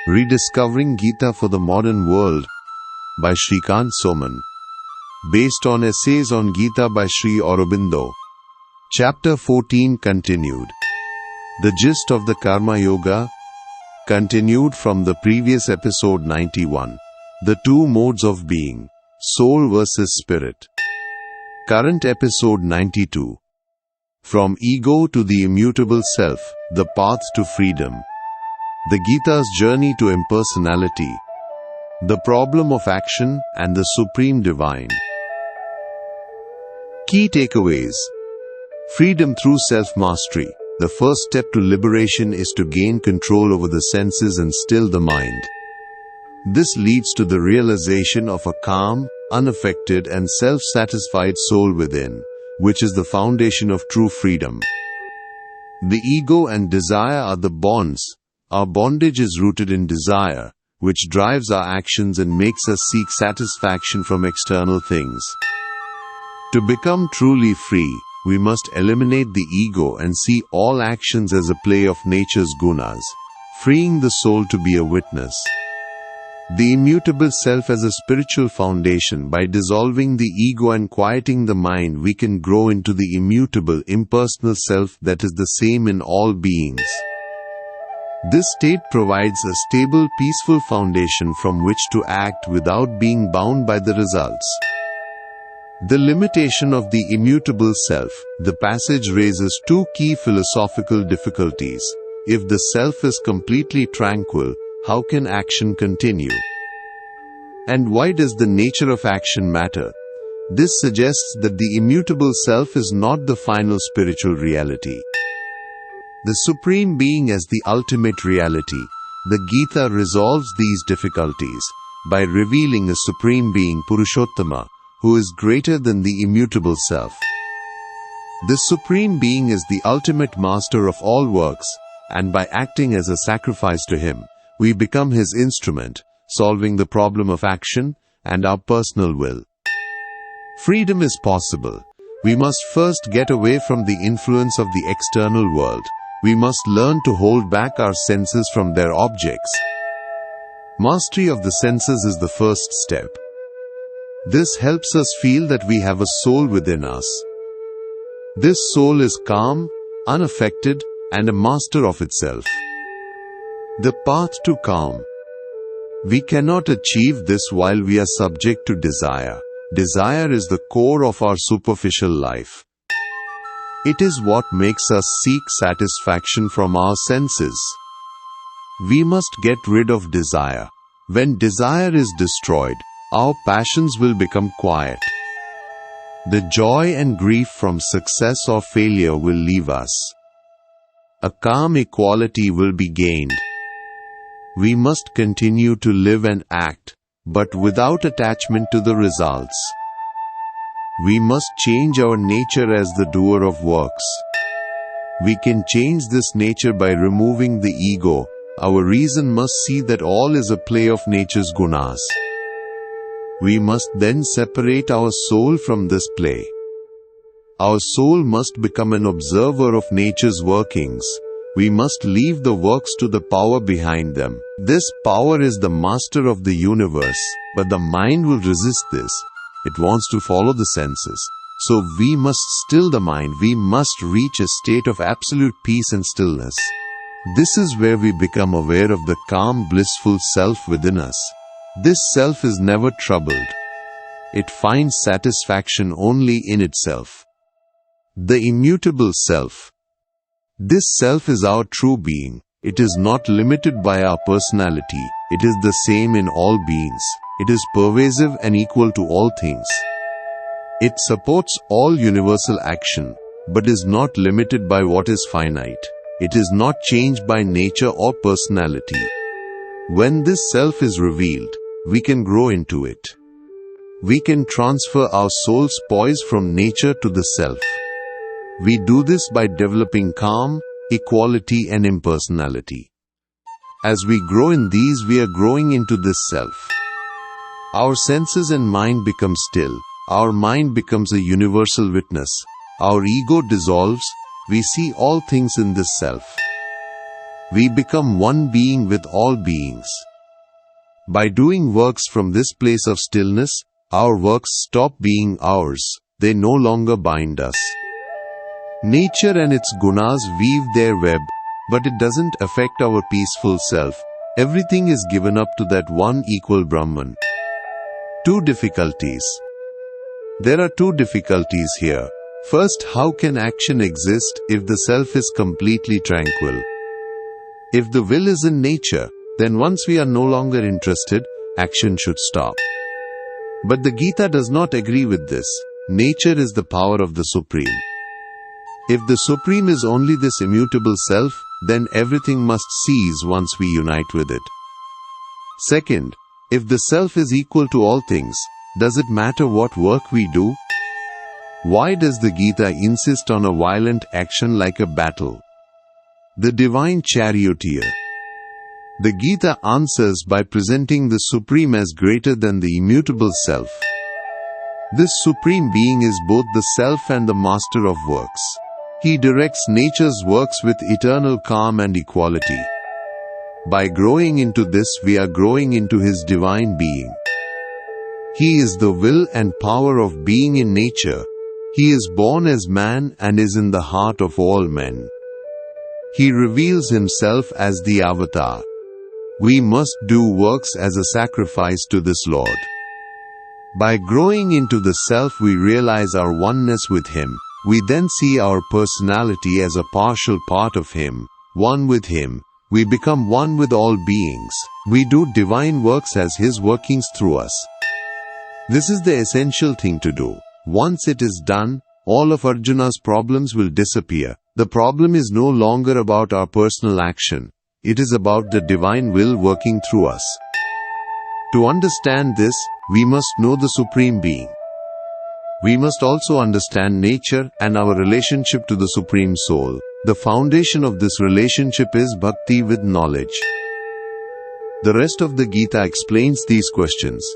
Rediscovering Gita for the Modern World by Shrikant Soman. Based on essays on Gita by Sri Aurobindo. Chapter 14 continued. The gist of the Karmayoga continued from the previous episode 91. The two modes of being, soul versus spirit. Current episode 92. From ego to the immutable self, the path to freedom. The Gita's journey to impersonality. The problem of action and the supreme divine. Key takeaways. Freedom through self-mastery. The first step to liberation is to gain control over the senses and still the mind. This leads to the realization of a calm, unaffected and self-satisfied soul within, which is the foundation of true freedom. The ego and desire are the bonds. Our bondage is rooted in desire, which drives our actions and makes us seek satisfaction from external things. To become truly free, we must eliminate the ego and see all actions as a play of nature's gunas, freeing the soul to be a witness. The immutable self as a spiritual foundation. By dissolving the ego and quieting the mind, we can grow into the immutable, impersonal self that is the same in all beings. This state provides a stable, peaceful foundation from which to act without being bound by the results. The limitation of the immutable self. The passage raises two key philosophical difficulties. If the self is completely tranquil, how can action continue? And why does the nature of action matter? This suggests that the immutable self is not the final spiritual reality. The Supreme Being as the ultimate reality. The Gita resolves these difficulties by revealing a Supreme Being, Purushottama, who is greater than the immutable self. The Supreme Being is the ultimate master of all works, and by acting as a sacrifice to Him, we become His instrument, solving the problem of action and our personal will. Freedom is possible. We must first get away from the influence of the external world. We must learn to hold back our senses from their objects. Mastery of the senses is the first step. This helps us feel that we have a soul within us. This soul is calm, unaffected, and a master of itself. The path to calm. We cannot achieve this while we are subject to desire. Desire is the core of our superficial life. It is what makes us seek satisfaction from our senses. We must get rid of desire. When desire is destroyed, our passions will become quiet. The joy and grief from success or failure will leave us. A calm equality will be gained. We must continue to live and act, but without attachment to the results. We must change our nature as the doer of works. We can change this nature by removing the ego. Our reason must see that all is a play of nature's gunas. We must then separate our soul from this play. Our soul must become an observer of nature's workings. We must leave the works to the power behind them. This power is the master of the universe, but the mind will resist this. It wants to follow the senses. So we must still the mind. We must reach a state of absolute peace and stillness. This is where we become aware of the calm, blissful self within us. This self is never troubled. It finds satisfaction only in itself. The immutable self. This self is our true being. It is not limited by our personality. It is the same in all beings. It is pervasive and equal to all things. It supports all universal action, but is not limited by what is finite. It is not changed by nature or personality. When this self is revealed, we can grow into it. We can transfer our soul's poise from nature to the self. We do this by developing calm, equality and impersonality. As we grow in these, we are growing into this self. Our senses and mind become still. Our mind becomes a universal witness. Our ego dissolves. We see all things in this self. we become one being with all beings. By doing works from this place of stillness, our works stop being ours, they no longer bind us. Nature and its gunas weave their web, but it doesn't affect our peaceful self. Everything is given up to that one equal Brahman. Two difficulties. There are two difficulties here. First, how can action exist if the self is completely tranquil? If the will is in nature, then once we are no longer interested, action should stop. But the Gita does not agree with this. Nature is the power of the Supreme. If the Supreme is only this immutable self, then everything must cease once we unite with it. Second, if the self is equal to all things, does it matter what work we do? Why does the Gita insist on a violent action like a battle? The divine charioteer. The Gita answers by presenting the Supreme as greater than the immutable self. This Supreme Being is both the self and the master of works. He directs nature's works with eternal calm and equality. By growing into this, we are growing into His divine being. He is the will and power of being in nature. He is born as man and is in the heart of all men. He reveals Himself as the Avatar. We must do works as a sacrifice to this Lord. By growing into the self, we realize our oneness with Him. We then see our personality as a partial part of Him, one with Him. We become one with all beings. We do divine works as His workings through us. This is the essential thing to do. Once it is done, all of Arjuna's problems will disappear. The problem is no longer about our personal action. It is about the divine will working through us. To understand this, we must know the Supreme Being. We must also understand nature and our relationship to the Supreme Soul. The foundation of this relationship is bhakti with knowledge. The rest of the Gita explains these questions.